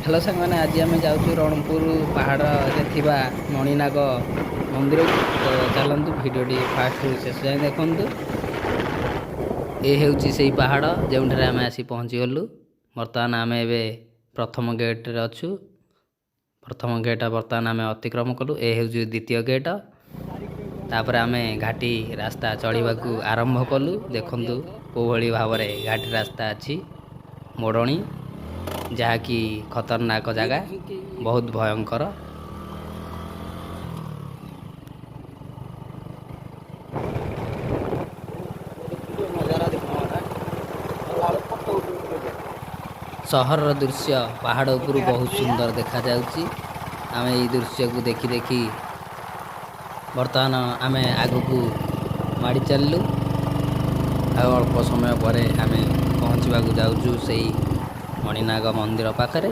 Hello सांग मैंने आज आम जाऊँ रणपुर पहाड़ थिबा मणिनाग मंदिर को। तो चलतु भिडटी फास्ट शेष जाए देखु। ये हूँ से पहाड़ जो आम आसी पहुँची गलु। बर्तमान आम ए प्रथम गेट्रे अच्छु। प्रथम गेट बर्तमान आम अतिक्रम कलु। ए हूँ द्वितीय गेट। तापर आम घाटी रास्ता चढ़ा आरंभ कलु। देखु कौ भाई भाव में घाटी रास्ता अच्छी मोड़णी जहाँकि खतरनाक जगह बहुत भयंकर। सहर दृश्य पहाड़ उपरू बहुत सुंदर देखा जाउची। आमे ये दृश्य को देखी देखी बर्तमान आमे आगु को माड़ी चललु। अल्प समय पर आमे पहुँचवा जाऊँ से मणिनाग मंदिर पाखरे।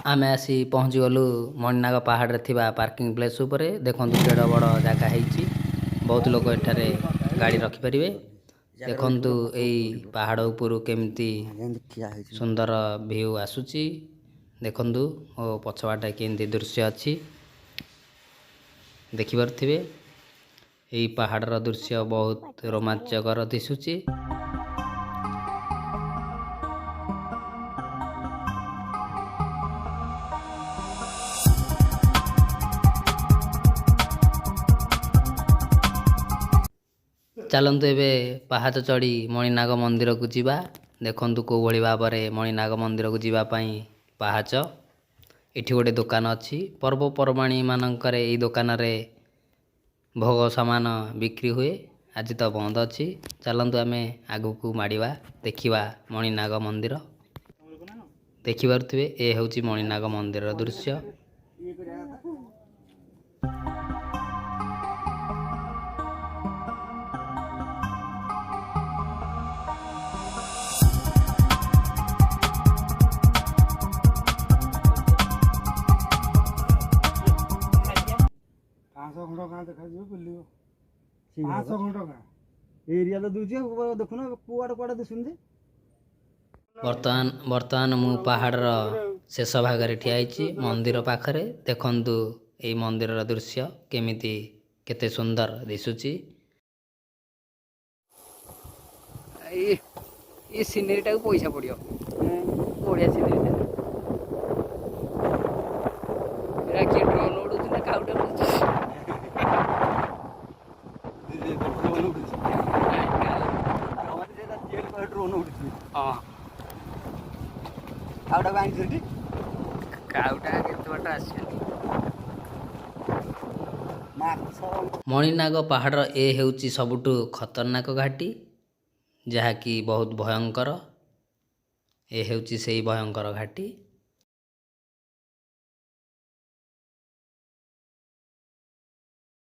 आम आसी पहुँची गलु मणिनाग पहाड़ थिबा पार्किंग प्लेस उपरे। देखो केड़ बड़ जगह है, बहुत लोग एठारे गाड़ी रखिपारे। देखु यही पहाड़ उपरू केमती सुंदर व्यू आसूची। देखु ओ पछवाटे केमती दृश्य अच्छी देखिपारे। यही पहाड़र दृश्य बहुत रोमांचकर दिशुची। चलतु एबे पहाच चढ़ी मणिनाग मंदिर को जीवा। देखु कौ भाई भाव में मणिनाग मंदिर को जीवाई पहाच। इठी गोटे दुकान अच्छी। पर्वपर्वाणी मानक दुकान रे भोग सामान बिक्री हुए। आज तो बंद अच्छी। चलतु आम आगु को माड़वा देखा मणिनाग मंदिर। देखिपे ये हूँ मणिनाग मंदिर दृश्य। बर्तमान मु पहाड़ शेष भाग ठिया मंदिर पाखरे। देखु ये मंदिर दृश्य केमिति केते सुंदर दिशुची। ये सीनरी टाक पैसा पड़ो बढ़िया सीनरी किए ड्रोन उड़ू ना काउटा मणिनाग पहाड़ ए हेउची सबुठु खतरनाक घाटी जहाँकि बहुत भयंकर। ए हेउची से भयंकर घाटी।